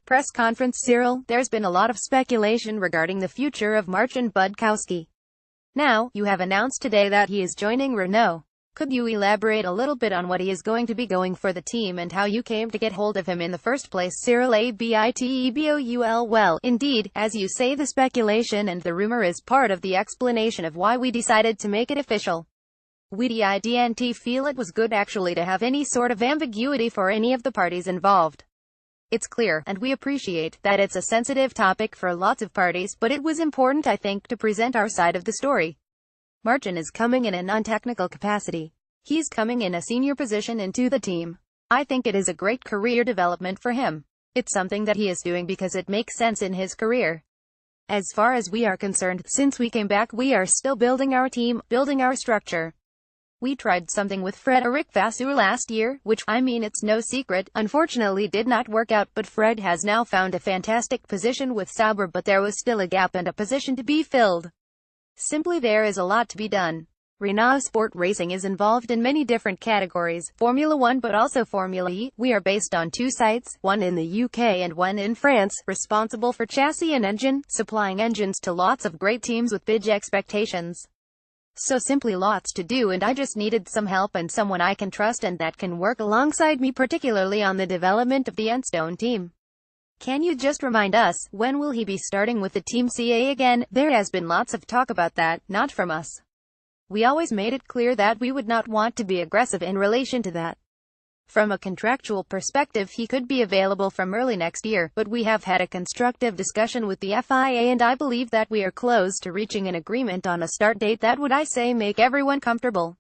Press conference Cyril, there's been a lot of speculation regarding the future of Marcin Budkowski. Now, you have announced today that he is joining Renault. Could you elaborate a little bit on what he is going to be going for the team and how you came to get hold of him in the first place? Cyril Abiteboul. Well, indeed, as you say, the speculation and the rumor is part of the explanation of why we decided to make it official. We didn't feel it was good actually to have any sort of ambiguity for any of the parties involved. It's clear, and we appreciate, that it's a sensitive topic for lots of parties, but it was important, I think, to present our side of the story. Marcin is coming in a non-technical capacity. He's coming in a senior position into the team. I think it is a great career development for him. It's something that he is doing because it makes sense in his career. As far as we are concerned, since we came back, we are still building our team, building our structure. We tried something with Frederic Vasseur last year, which, I mean it's no secret, unfortunately did not work out, but Fred has now found a fantastic position with Sauber, but there was still a gap and a position to be filled. Simply there is a lot to be done. Renault Sport Racing is involved in many different categories, Formula 1 but also Formula E. We are based on two sites, one in the UK and one in France, responsible for chassis and engine, supplying engines to lots of great teams with big expectations. So simply lots to do, and I just needed some help and someone I can trust and that can work alongside me, particularly on the development of the Enstone team. Can you just remind us, when will he be starting with the Team CA again? There has been lots of talk about that, not from us. We always made it clear that we would not want to be aggressive in relation to that. From a contractual perspective, he could be available from early next year, but we have had a constructive discussion with the FIA and I believe that we are close to reaching an agreement on a start date that would, I say, make everyone comfortable.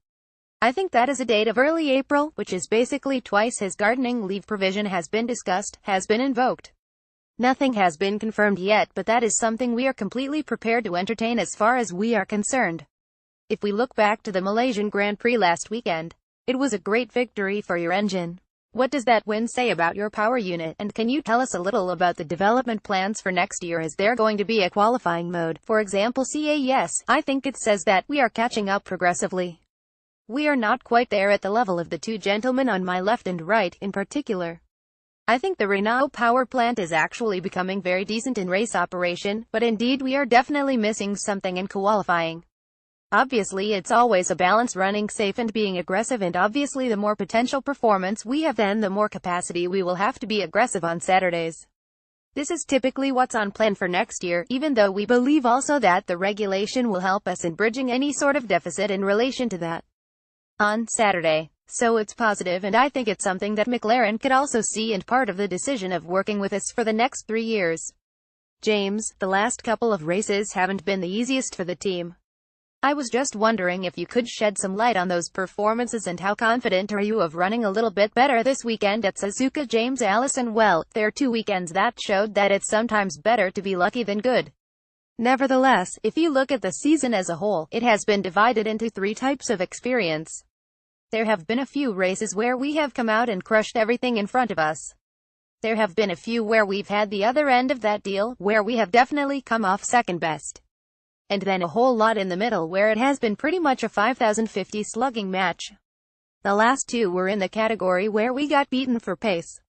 I think that is a date of early April, which is basically twice his gardening leave provision has been discussed, has been invoked. Nothing has been confirmed yet, but that is something we are completely prepared to entertain as far as we are concerned. If we look back to the Malaysian Grand Prix last weekend, it was a great victory for your engine. What does that win say about your power unit? And can you tell us a little about the development plans for next year? Is there going to be a qualifying mode, for example CA? Yes, I think it says that we are catching up progressively. We are not quite there at the level of the two gentlemen on my left and right, in particular. I think the Renault power plant is actually becoming very decent in race operation, but indeed we are definitely missing something in qualifying. Obviously it's always a balance, running safe and being aggressive, and obviously the more potential performance we have, then the more capacity we will have to be aggressive on Saturdays. This is typically what's on plan for next year, even though we believe also that the regulation will help us in bridging any sort of deficit in relation to that on Saturday. So it's positive, and I think it's something that McLaren could also see, and part of the decision of working with us for the next 3 years. James, the last couple of races haven't been the easiest for the team. I was just wondering if you could shed some light on those performances and how confident are you of running a little bit better this weekend at Suzuka? James Allison: well, there are 2 weekends that showed that it's sometimes better to be lucky than good. Nevertheless, if you look at the season as a whole, it has been divided into 3 types of experience. There have been a few races where we have come out and crushed everything in front of us. There have been a few where we've had the other end of that deal, where we have definitely come off second best. And then a whole lot in the middle where it has been pretty much a 5050 slugging match. The last 2 were in the category where we got beaten for pace.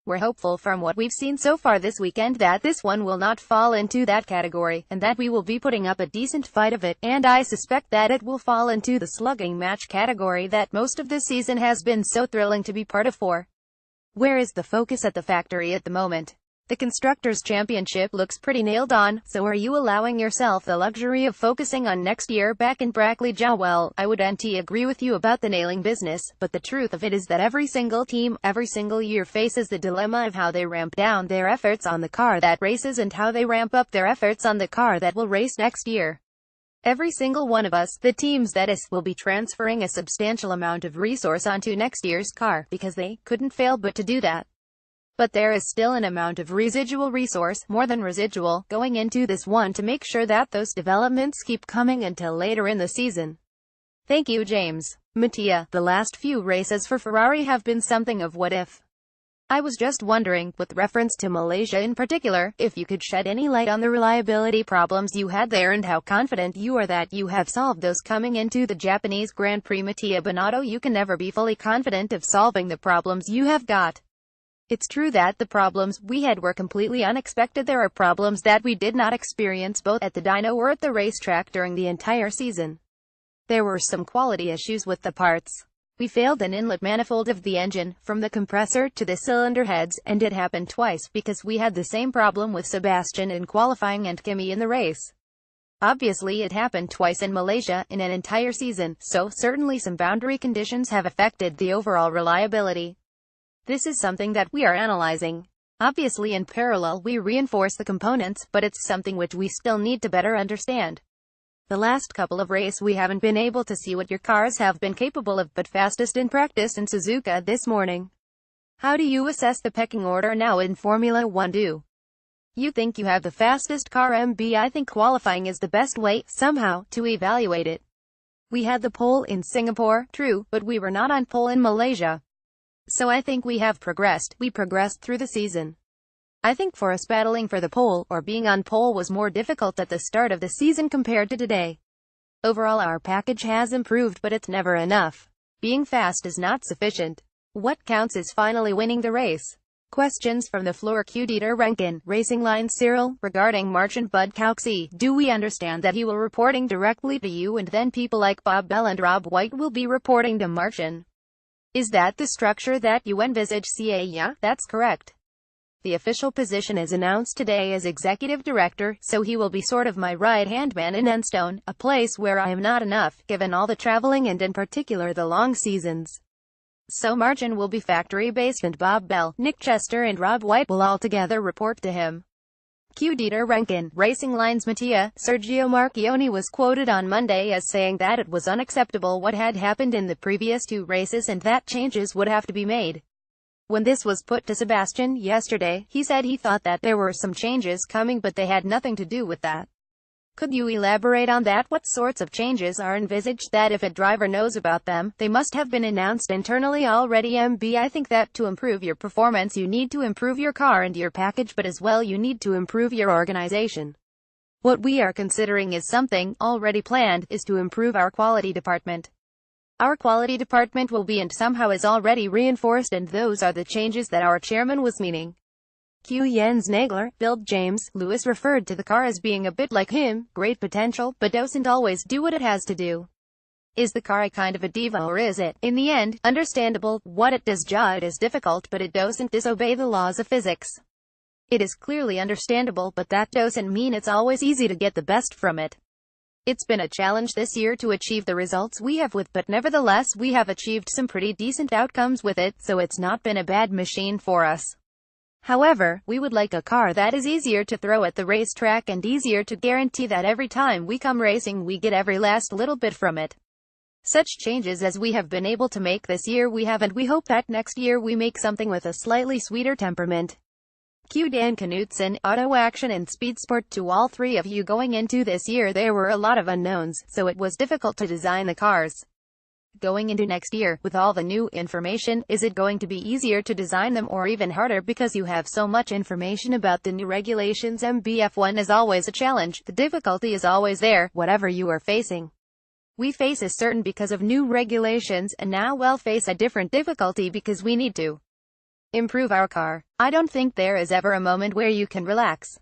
We're hopeful from what we've seen so far this weekend that this one will not fall into that category, and that we will be putting up a decent fight of it, and I suspect that it will fall into the slugging match category that most of this season has been so thrilling to be part of for. Where is the focus at the factory at the moment? The Constructors' Championship looks pretty nailed on, so are you allowing yourself the luxury of focusing on next year back in Brackley? Well, I would agree with you about the nailing business, but the truth of it is that every single team, every single year faces the dilemma of how they ramp down their efforts on the car that races and how they ramp up their efforts on the car that will race next year. Every single one of us, the teams that is, will be transferring a substantial amount of resource onto next year's car, because they couldn't fail but to do that. But there is still an amount of residual resource, more than residual, going into this one to make sure that those developments keep coming until later in the season. Thank you, James. Mattia, the last few races for Ferrari have been something of what if. I was just wondering, with reference to Malaysia in particular, if you could shed any light on the reliability problems you had there and how confident you are that you have solved those coming into the Japanese Grand Prix. Mattia Binotto: you can never be fully confident of solving the problems you have got. It's true that the problems we had were completely unexpected. There are problems that we did not experience both at the dyno or at the racetrack during the entire season. There were some quality issues with the parts. We failed an inlet manifold of the engine, from the compressor to the cylinder heads, and it happened twice because we had the same problem with Sebastian in qualifying and Kimi in the race. Obviously it happened twice in Malaysia in an entire season, so certainly some boundary conditions have affected the overall reliability. This is something that we are analyzing. Obviously in parallel we reinforce the components, but it's something which we still need to better understand. The last couple of races we haven't been able to see what your cars have been capable of, but fastest in practice in Suzuka this morning. How do you assess the pecking order now in Formula 1? Do you think you have the fastest car? I think qualifying is the best way, somehow, to evaluate it. We had the pole in Singapore, true, but we were not on pole in Malaysia. So I think we have progressed. We progressed through the season. I think for us battling for the pole, or being on pole, was more difficult at the start of the season compared to today. Overall our package has improved, but it's never enough. Being fast is not sufficient. What counts is finally winning the race. Questions from the floor. Dieter Renken, Racing Line. Cyril, regarding Marcin Budkowski, do we understand that he will reporting directly to you and then people like Bob Bell and Rob White will be reporting to Marcin? Is that the structure that you envisage? Yeah, that's correct. The official position is announced today as executive director, so he will be sort of my right-hand man in Enstone, a place where I am not enough, given all the traveling and in particular the long seasons. So Marcin will be factory-based and Bob Bell, Nick Chester and Rob White will all together report to him. Dieter Renken, Racing Lines. Mattia, Sergio Marchionne was quoted on Monday as saying that it was unacceptable what had happened in the previous two races and that changes would have to be made. When this was put to Sebastian yesterday, he said he thought that there were some changes coming but they had nothing to do with that. Could you elaborate on that? What sorts of changes are envisaged? That if a driver knows about them, they must have been announced internally already. I think that to improve your performance you need to improve your car and your package, but as well you need to improve your organization. What we are considering is something already planned, is to improve our quality department. Our quality department will be and somehow is already reinforced, and those are the changes that our chairman was meaning. Jens Nagler, Bill James, Lewis referred to the car as being a bit like him, great potential, but doesn't always do what it has to do. Is the car a kind of a diva, or is it, in the end, understandable what it does? It is difficult, but it doesn't disobey the laws of physics. It is clearly understandable, but that doesn't mean it's always easy to get the best from it. It's been a challenge this year to achieve the results we have with, but nevertheless we have achieved some pretty decent outcomes with it, so it's not been a bad machine for us. However, we would like a car that is easier to throw at the racetrack and easier to guarantee that every time we come racing we get every last little bit from it. Such changes as we have been able to make this year we have, and we hope that next year we make something with a slightly sweeter temperament. Dan Knutson, Auto Action and Speed Sport. To all three of you, going into this year there were a lot of unknowns, so it was difficult to design the cars. Going into next year, with all the new information, is it going to be easier to design them or even harder because you have so much information about the new regulations? F1 is always a challenge. The difficulty is always there, whatever you are facing. We face a certain because of new regulations, and now we'll face a different difficulty because we need to improve our car. I don't think there is ever a moment where you can relax.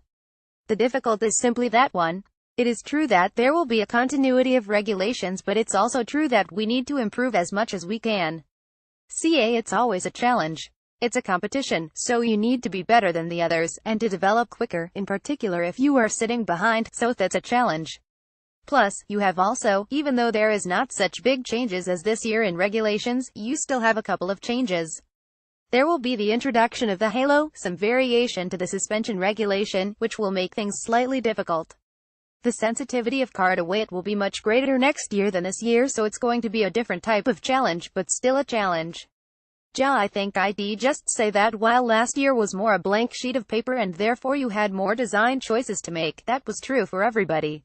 The difficulty is simply that one. It is true that there will be a continuity of regulations, but it's also true that we need to improve as much as we can. It's always a challenge. It's a competition, so you need to be better than the others, and to develop quicker, in particular if you are sitting behind, so that's a challenge. Plus, you have also, even though there is not such big changes as this year in regulations, you still have a couple of changes. There will be the introduction of the halo, some variation to the suspension regulation, which will make things slightly difficult. The sensitivity of car to weight will be much greater next year than this year, so it's going to be a different type of challenge, but still a challenge. I think I'd just say that while last year was more a blank sheet of paper and therefore you had more design choices to make, that was true for everybody.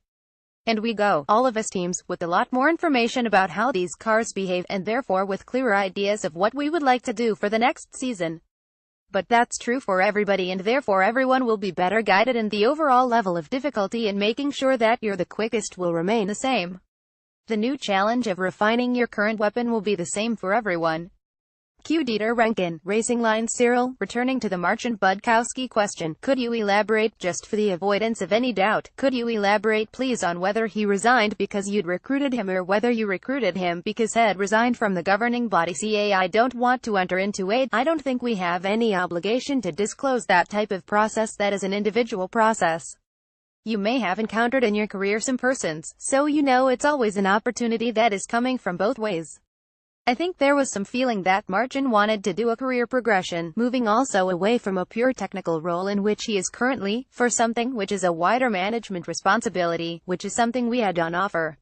And we go, all of us teams, with a lot more information about how these cars behave, and therefore with clearer ideas of what we would like to do for the next season. But that's true for everybody, and therefore everyone will be better guided, and the overall level of difficulty in making sure that you're the quickest will remain the same. The new challenge of refining your current weapon will be the same for everyone. Q. Dieter Renken, Racing Line Cyril, returning to the Marcin Budkowski question. Could you elaborate, just for the avoidance of any doubt, could you elaborate please on whether he resigned because you'd recruited him or whether you recruited him because he'd resigned from the governing body? I don't want to enter into it. I don't think we have any obligation to disclose that type of process. That is an individual process. You may have encountered in your career some persons, so you know it's always an opportunity that is coming from both ways. I think there was some feeling that Marcin wanted to do a career progression, moving also away from a pure technical role in which he is currently, for something which is a wider management responsibility, which is something we had on offer.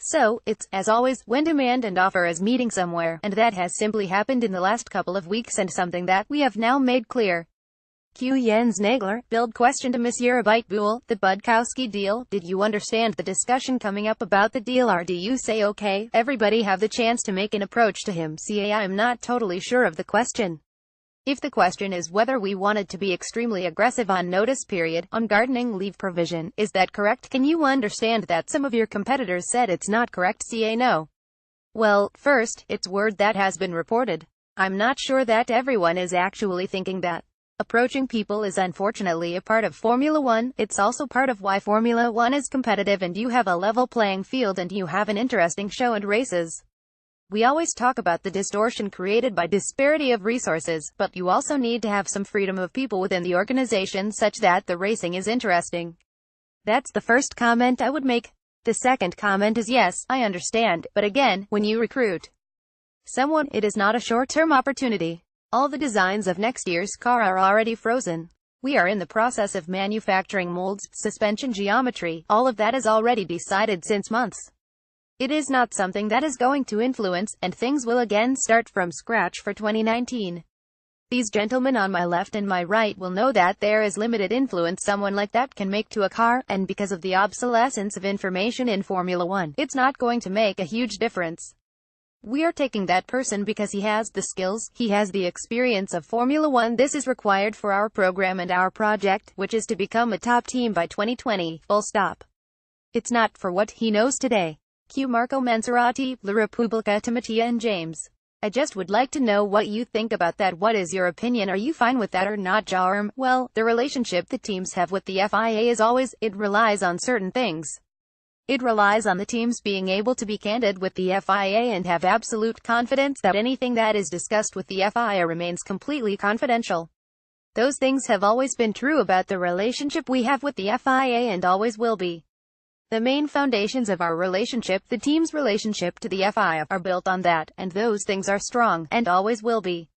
So, it's, as always, when demand and offer is meeting somewhere, and that has simply happened in the last couple of weeks and something that we have now made clear. Q. Jens Nagler, build question to Monsieur Abiteboul, the Budkowski deal, did you understand the discussion coming up about the deal, or do you say okay, everybody have the chance to make an approach to him? I'm not totally sure of the question. If the question is whether we wanted to be extremely aggressive on notice period, on gardening leave provision, is that correct? Can you understand that some of your competitors said it's not correct? No. Well, first, it's word that has been reported. I'm not sure that everyone is actually thinking that. Approaching people is unfortunately a part of Formula One. It's also part of why Formula One is competitive and you have a level playing field and you have an interesting show and races. We always talk about the distortion created by disparity of resources, but you also need to have some freedom of people within the organization such that the racing is interesting. That's the first comment I would make. The second comment is yes, I understand, but again, when you recruit someone, it is not a short-term opportunity. All the designs of next year's car are already frozen. We are in the process of manufacturing molds, suspension geometry, all of that is already decided since months. It is not something that is going to influence, and things will again start from scratch for 2019. These gentlemen on my left and my right will know that there is limited influence someone like that can make to a car, and because of the obsolescence of information in Formula One, it's not going to make a huge difference. We are taking that person because he has the skills, he has the experience of Formula One. This is required for our program and our project, which is to become a top team by 2020, full stop. It's not for what he knows today. Q. Marco Manserati, La Repubblica, to Mattia and James. I just would like to know what you think about that. What is your opinion? Are you fine with that or not? Jarm? Well, the relationship the teams have with the FIA is always, it relies on certain things. It relies on the teams being able to be candid with the FIA and have absolute confidence that anything that is discussed with the FIA remains completely confidential. Those things have always been true about the relationship we have with the FIA and always will be. The main foundations of our relationship, the team's relationship to the FIA, are built on that, and those things are strong, and always will be.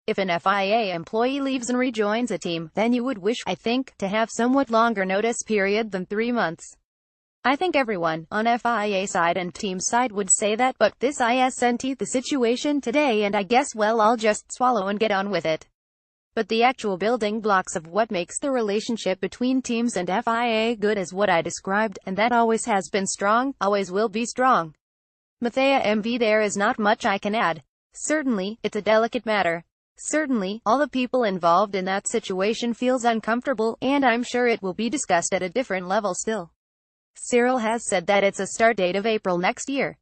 If an FIA employee leaves and rejoins a team, then you would wish, I think, to have somewhat longer notice period than 3 months. I think everyone, on FIA side and team side, would say that, but this isn't the situation today, and I guess well I'll just swallow and get on with it. But the actual building blocks of what makes the relationship between teams and FIA good is what I described, and that always has been strong, always will be strong. Mattia MV, there is not much I can add. Certainly, it's a delicate matter. Certainly, all the people involved in that situation feels uncomfortable, and I'm sure it will be discussed at a different level still. Cyril has said that it's a start date of April next year.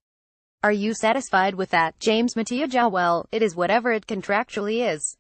Are you satisfied with that, James? Mattia: well, it is whatever it contractually is.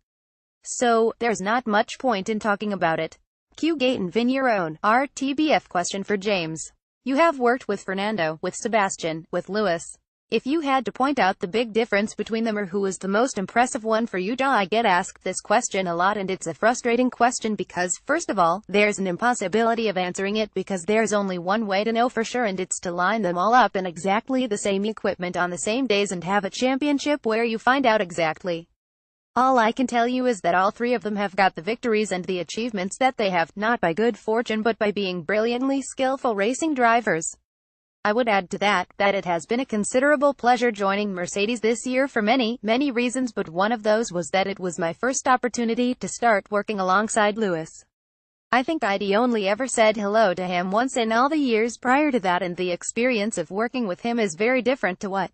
So, there's not much point in talking about it. Q. Gaten Vigneron, RTBF question for James. You have worked with Fernando, with Sebastian, with Lewis. If you had to point out the big difference between them, or who was the most impressive one for you? I get asked this question a lot, and it's a frustrating question because, first of all, there's an impossibility of answering it because there's only one way to know for sure, and it's to line them all up in exactly the same equipment on the same days and have a championship where you find out exactly. All I can tell you is that all three of them have got the victories and the achievements that they have, not by good fortune but by being brilliantly skillful racing drivers. I would add to that it has been a considerable pleasure joining Mercedes this year for many, many reasons, but one of those was that it was my first opportunity to start working alongside Lewis. I think I'd only ever said hello to him once in all the years prior to that, and the experience of working with him is very different to what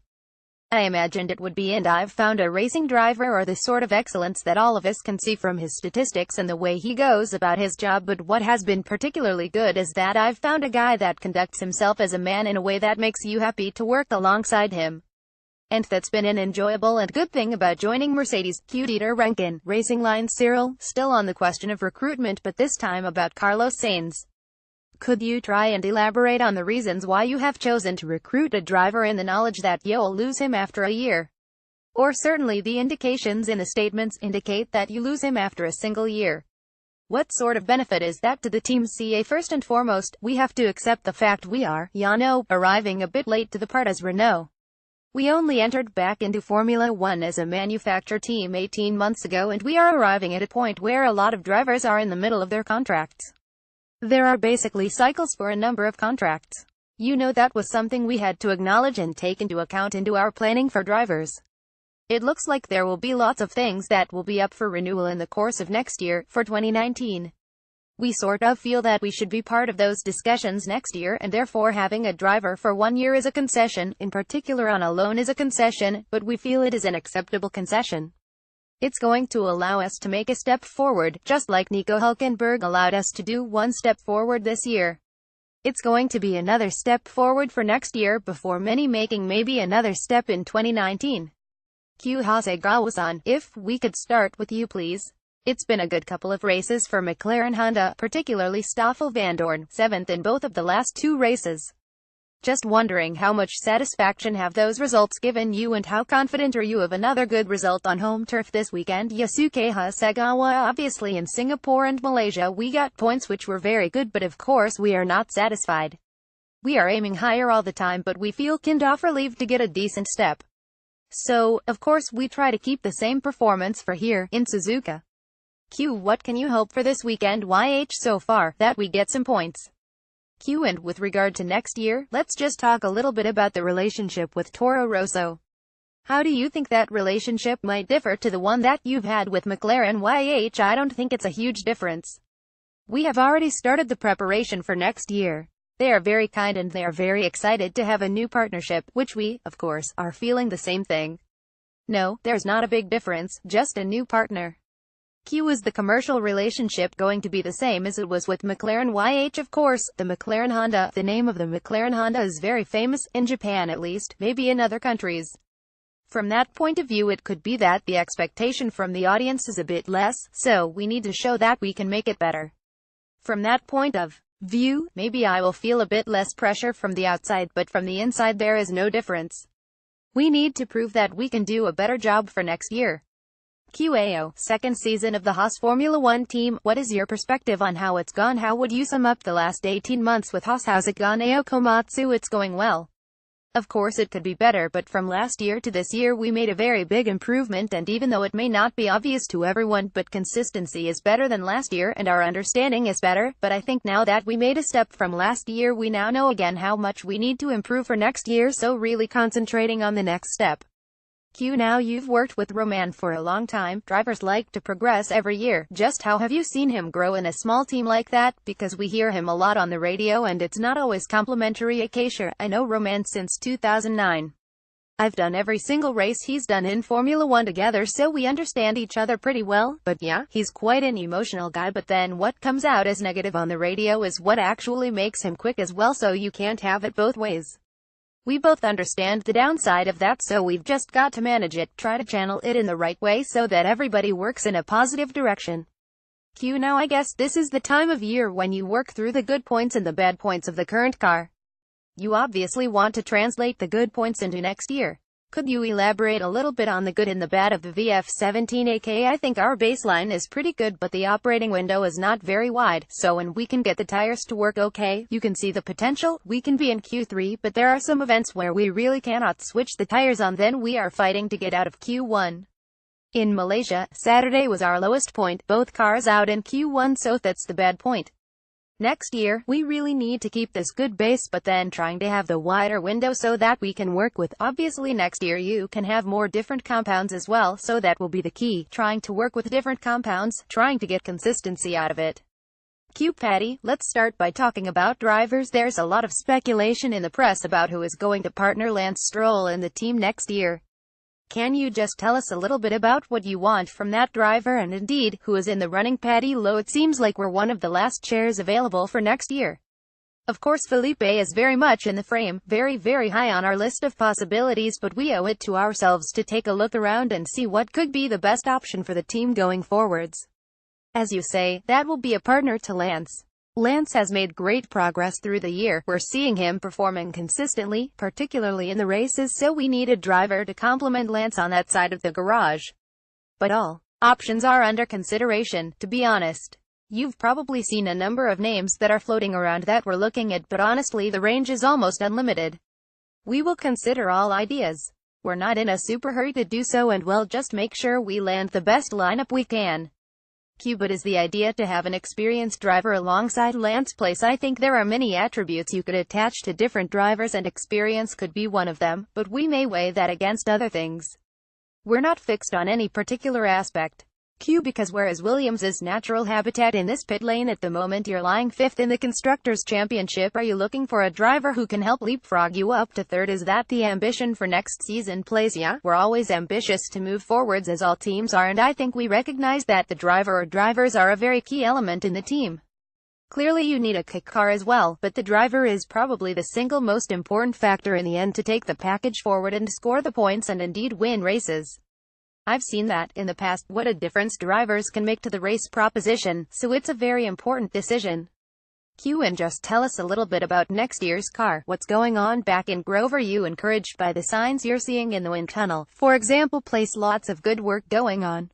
I imagined it would be, and I've found a racing driver or the sort of excellence that all of us can see from his statistics and the way he goes about his job. But what has been particularly good is that I've found a guy that conducts himself as a man in a way that makes you happy to work alongside him. And that's been an enjoyable and good thing about joining Mercedes. Q. Dieter Renken, Racing Line Cyril, still on the question of recruitment but this time about Carlos Sainz. Could you try and elaborate on the reasons why you have chosen to recruit a driver in the knowledge that you'll lose him after a year? Or certainly the indications in the statements indicate that you lose him after a single year. What sort of benefit is that to the team? First and foremost, we have to accept the fact we are, arriving a bit late to the part as Renault. We only entered back into Formula One as a manufacturer team 18 months ago and we are arriving at a point where a lot of drivers are in the middle of their contracts. There are basically cycles for a number of contracts. That was something we had to acknowledge and take into account into our planning for drivers. It looks like there will be lots of things that will be up for renewal in the course of next year, for 2019. We sort of feel that we should be part of those discussions next year and therefore having a driver for 1 year is a concession, in particular on a loan is a concession, but we feel it is an acceptable concession. It's going to allow us to make a step forward, just like Nico Hülkenberg allowed us to do one step forward this year. It's going to be another step forward for next year before many making maybe another step in 2019. Q. Hasegawa-san, if we could start with you please. It's been a good couple of races for McLaren Honda, particularly Stoffel Vandoorne, 7th in both of the last 2 races. Just wondering how much satisfaction have those results given you and how confident are you of another good result on home turf this weekend? Yasuke Hasegawa, obviously in Singapore and Malaysia we got points which were very good but of course we are not satisfied. We are aiming higher all the time but we feel kind of relieved to get a decent step. So, of course we try to keep the same performance for here, in Suzuka. Q. What can you hope for this weekend? So far, that we get some points. Q. And with regard to next year, let's just talk a little bit about the relationship with Toro Rosso. How do you think that relationship might differ to the one that you've had with McLaren? I don't think it's a huge difference. We have already started the preparation for next year. They are very kind and they are very excited to have a new partnership, which we, of course, are feeling the same thing. No, there's not a big difference, just a new partner. Q. Is the commercial relationship going to be the same as it was with McLaren? Of course, the McLaren Honda, the name of the McLaren Honda is very famous, in Japan at least, maybe in other countries. From that point of view it could be that the expectation from the audience is a bit less, so we need to show that we can make it better. From that point of view, maybe I will feel a bit less pressure from the outside, but from the inside there is no difference. We need to prove that we can do a better job for next year. QAO, second season of the Haas Formula One team, what is your perspective on how it's gone? How would you sum up the last 18 months with Haas? How's it gone? Ao Komatsu, it's going well. Of course it could be better, but from last year to this year we made a very big improvement, and even though it may not be obvious to everyone, but consistency is better than last year and our understanding is better, but I think now that we made a step from last year we now know again how much we need to improve for next year, so really concentrating on the next step. Q. Now you've worked with Roman for a long time, drivers like to progress every year, just how have you seen him grow in a small team like that, because we hear him a lot on the radio and it's not always complimentary. Acacia, I know Roman since 2009. I've done every single race he's done in Formula One together, so we understand each other pretty well, but yeah, he's quite an emotional guy, but then what comes out as negative on the radio is what actually makes him quick as well, so you can't have it both ways. We both understand the downside of that, so we've just got to manage it, try to channel it in the right way so that everybody works in a positive direction. Q. Now I guess this is the time of year when you work through the good points and the bad points of the current car. You obviously want to translate the good points into next year. Could you elaborate a little bit on the good and the bad of the VF17? I think our baseline is pretty good, but the operating window is not very wide, so when we can get the tires to work okay, you can see the potential. We can be in Q3, but there are some events where we really cannot switch the tires on, then we are fighting to get out of Q1. In Malaysia, Saturday was our lowest point, both cars out in Q1, so that's the bad point. Next year, we really need to keep this good base, but then trying to have the wider window so that we can work with. Obviously next year you can have more different compounds as well, so that will be the key, trying to work with different compounds, trying to get consistency out of it. Q. Patty, let's start by talking about drivers. There's a lot of speculation in the press about who is going to partner Lance Stroll in the team next year. Can you just tell us a little bit about what you want from that driver and indeed, who is in the running? Paddy Lowe, it seems like we're one of the last chairs available for next year. Of course Felipe is very much in the frame, very very high on our list of possibilities, but we owe it to ourselves to take a look around and see what could be the best option for the team going forwards. As you say, that will be a partner to Lance. Lance has made great progress through the year. We're seeing him performing consistently, particularly in the races, so we need a driver to complement Lance on that side of the garage. But all options are under consideration, to be honest. You've probably seen a number of names that are floating around that we're looking at, but honestly the range is almost unlimited. We will consider all ideas. We're not in a super hurry to do so, and we'll just make sure we land the best lineup we can. But is the idea to have an experienced driver alongside Lance place? I think there are many attributes you could attach to different drivers, and experience could be one of them, but we may weigh that against other things. We're not fixed on any particular aspect. Because whereas Williams' natural habitat in this pit lane at the moment, you're lying 5th in the Constructors' Championship. Are you looking for a driver who can help leapfrog you up to 3rd? Is that the ambition for next season? Place? Yeah, we're always ambitious to move forwards, as all teams are, and I think we recognize that the driver or drivers are a very key element in the team. Clearly you need a kick car as well, but the driver is probably the single most important factor in the end to take the package forward and score the points and indeed win races. I've seen that, in the past, what a difference drivers can make to the race proposition, so it's a very important decision. And just tell us a little bit about next year's car. What's going on back in Grove? Are you encouraged by the signs you're seeing in the wind tunnel? For example, place lots of good work going on.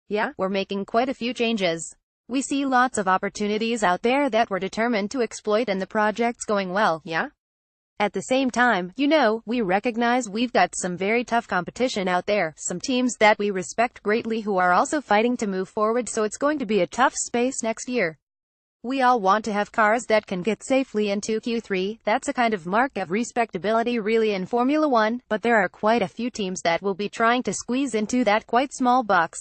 Yeah, we're making quite a few changes. We see lots of opportunities out there that we're determined to exploit, and the project's going well, yeah? At the same time, we recognize we've got some very tough competition out there, some teams that we respect greatly who are also fighting to move forward, so it's going to be a tough space next year. We all want to have cars that can get safely into Q3, that's a kind of mark of respectability really in Formula 1, but there are quite a few teams that will be trying to squeeze into that quite small box.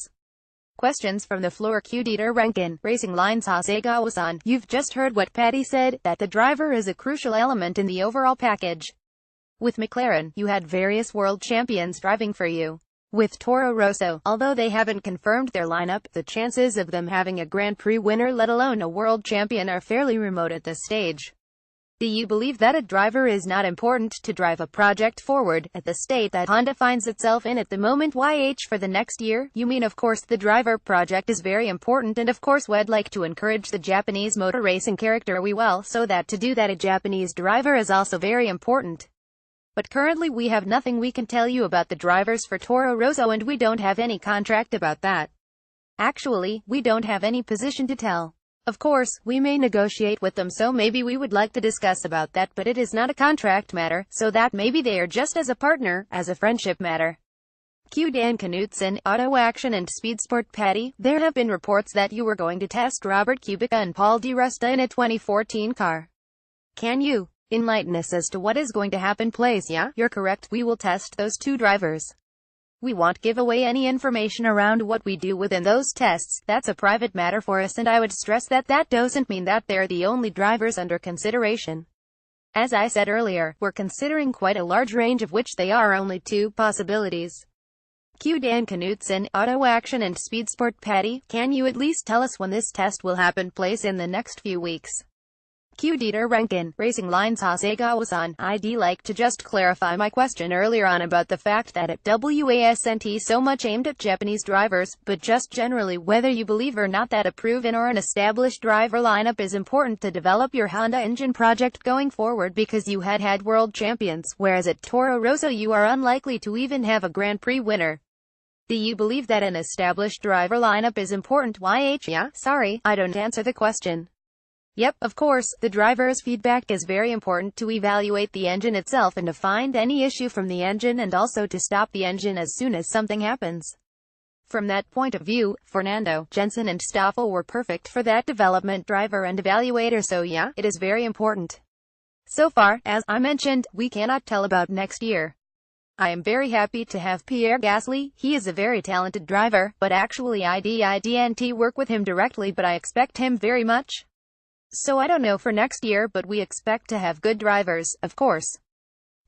Questions from the floor. Dieter Renken, Racing Lines. Hasegawa-san, you've just heard what Patty said, that the driver is a crucial element in the overall package. With McLaren, you had various world champions driving for you. With Toro Rosso, although they haven't confirmed their lineup, the chances of them having a Grand Prix winner, let alone a world champion, are fairly remote at this stage. Do you believe that a driver is not important to drive a project forward, at the state that Honda finds itself in at the moment? For the next year? You mean, of course the driver project is very important, and of course we'd like to encourage the Japanese motor racing character so that to do that a Japanese driver is also very important. But currently we have nothing we can tell you about the drivers for Toro Rosso, and we don't have any contract about that. Actually, we don't have any position to tell. Of course, we may negotiate with them, so maybe we would like to discuss about that, but it is not a contract matter, so that maybe they are just as a partner, as a friendship matter. Dan Knutson, Auto Action and Speed Sport. Patty, there have been reports that you were going to test Robert Kubica and Paul Di Resta in a 2014 car. Can you enlighten us as to what is going to happen? Place? Yeah, you're correct, we will test those two drivers. We won't give away any information around what we do within those tests. That's a private matter for us, and I would stress that that doesn't mean that they're the only drivers under consideration. As I said earlier, we're considering quite a large range, of which they are only two possibilities. Dan Knutson, Auto Action and Speed Sport. Patty, can you at least tell us when this test will happen? Place? In the next few weeks. Dieter Renken, Racing Lines. Hasegawa-san, I'd like to just clarify my question earlier on about the fact that it wasn't so much aimed at Japanese drivers, but just generally whether you believe or not that a proven or an established driver lineup is important to develop your Honda engine project going forward, because you had world champions, whereas at Toro Rosso you are unlikely to even have a Grand Prix winner. Do you believe that an established driver lineup is important? Yeah, sorry, I don't answer the question. Yep, of course, the driver's feedback is very important to evaluate the engine itself and to find any issue from the engine, and also to stop the engine as soon as something happens. From that point of view, Fernando, Jensen and Stoffel were perfect for that development driver and evaluator, so yeah, it is very important. So far, as I mentioned, we cannot tell about next year. I am very happy to have Pierre Gasly. He is a very talented driver, but actually I didn't work with him directly, but I expect him very much. So I don't know for next year, but we expect to have good drivers, of course.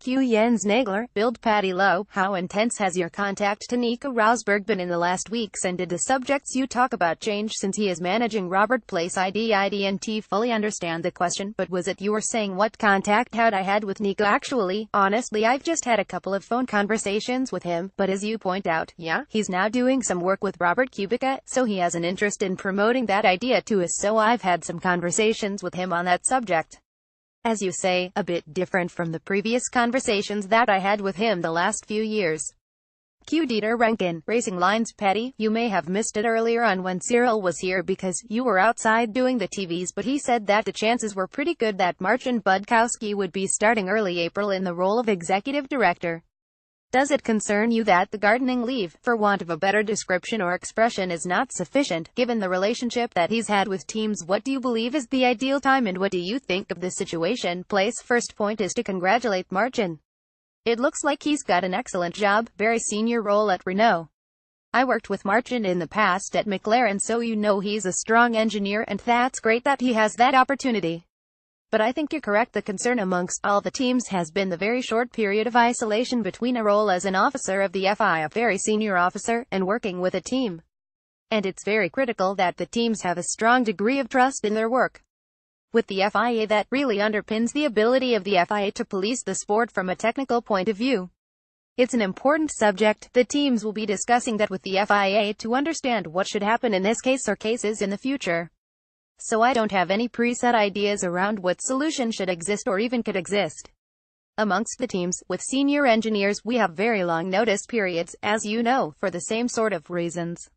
Q Jens Nagler, build Patty Lowe. How intense has your contact to Nico Rosberg been in the last weeks, and did the subjects you talk about change since he is managing Robert Place? I didn't fully understand the question, but was it you were saying what contact had I had with Nico? Actually, honestly, I've just had a couple of phone conversations with him, but as you point out, yeah, he's now doing some work with Robert Kubica, so he has an interest in promoting that idea to us, so I've had some conversations with him on that subject. As you say, a bit different from the previous conversations that I had with him the last few years. Q Dieter Renken, Racing Lines. Patty, you may have missed it earlier on when Cyril was here because you were outside doing the TVs, but he said that the chances were pretty good that Marcin Budkowski would be starting early April in the role of executive director. Does it concern you that the gardening leave, for want of a better description or expression, is not sufficient, given the relationship that he's had with teams? What do you believe is the ideal time, and what do you think of this situation? Place first point is to congratulate Marcin. It looks like he's got an excellent job, very senior role at Renault. I worked with Marcin in the past at McLaren, so you know he's a strong engineer, and that's great that he has that opportunity. But I think you're correct, the concern amongst all the teams has been the very short period of isolation between a role as an officer of the FIA, a very senior officer, and working with a team. And it's very critical that the teams have a strong degree of trust in their work with the FIA that really underpins the ability of the FIA to police the sport from a technical point of view. It's an important subject. The teams will be discussing that with the FIA to understand what should happen in this case or cases in the future. So I don't have any preset ideas around what solution should exist or even could exist. Amongst the teams, with senior engineers, we have very long notice periods, as you know, for the same sort of reasons.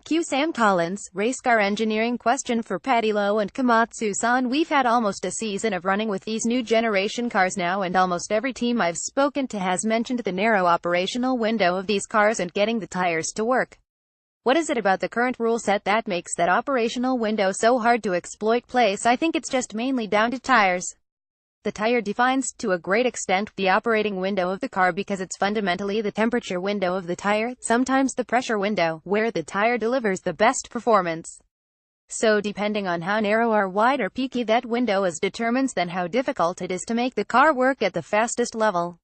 Q Sam Collins, race car engineering. Question for Patty Lowe and Komatsu-san. We've had almost a season of running with these new generation cars now, and almost every team I've spoken to has mentioned the narrow operational window of these cars and getting the tires to work. What is it about the current rule set that makes that operational window so hard to exploit? Place, I think it's just mainly down to tires. The tire defines, to a great extent, the operating window of the car because it's fundamentally the temperature window of the tire, sometimes the pressure window, where the tire delivers the best performance. So depending on how narrow or wide or peaky that window is determines then how difficult it is to make the car work at the fastest level.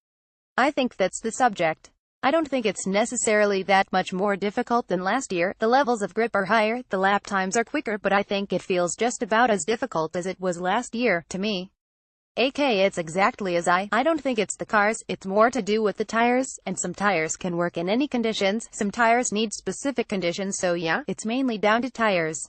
I think that's the subject. I don't think it's necessarily that much more difficult than last year. The levels of grip are higher, the lap times are quicker, but I think it feels just about as difficult as it was last year, to me. It's exactly as I don't think it's the cars, it's more to do with the tires, and some tires can work in any conditions, some tires need specific conditions, so yeah, it's mainly down to tires.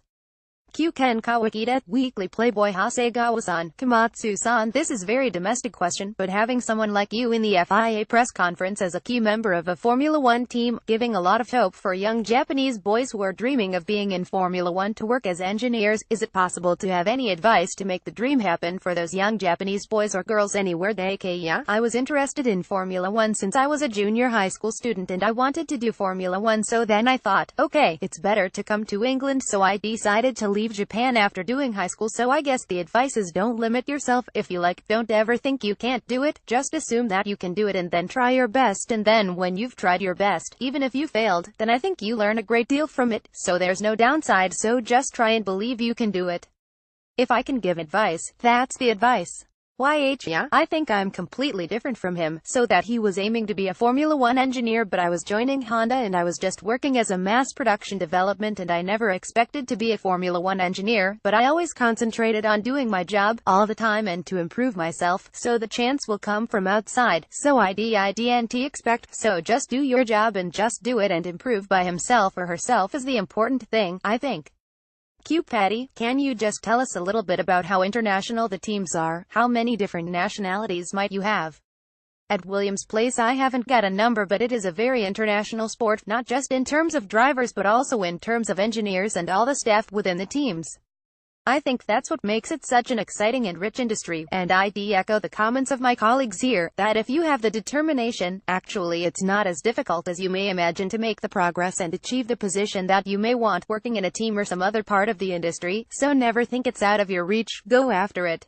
Q Ken Kawakita, Weekly Playboy. Hasegawa-san, Komatsu-san, this is very domestic question, but having someone like you in the FIA press conference as a key member of a Formula One team, giving a lot of hope for young Japanese boys who are dreaming of being in Formula One to work as engineers, is it possible to have any advice to make the dream happen for those young Japanese boys or girls anywhere they can? Yeah, I was interested in Formula One since I was a junior high school student and I wanted to do Formula One, so then I thought, okay, it's better to come to England, so I decided to leave Japan after doing high school. So I guess the advice is don't limit yourself. If you like, don't ever think you can't do it, just assume that you can do it and then try your best, and then when you've tried your best, even if you failed, then I think you learn a great deal from it, so there's no downside, so just try and believe you can do it. If I can give advice, that's the advice. Yeah, I think I'm completely different from him, so that he was aiming to be a Formula One engineer, but I was joining Honda and I was just working as a mass production development, and I never expected to be a Formula One engineer, but I always concentrated on doing my job all the time and to improve myself, so the chance will come from outside, so I didn't expect, so just do your job and just do it, and improve by himself or herself is the important thing, I think. Q Patty, can you just tell us a little bit about how international the teams are? How many different nationalities might you have? At Williams Place, I haven't got a number, but it is a very international sport, not just in terms of drivers but also in terms of engineers and all the staff within the teams. I think that's what makes it such an exciting and rich industry, and I echo the comments of my colleagues here, that if you have the determination, actually it's not as difficult as you may imagine to make the progress and achieve the position that you may want working in a team or some other part of the industry, so never think it's out of your reach, go after it.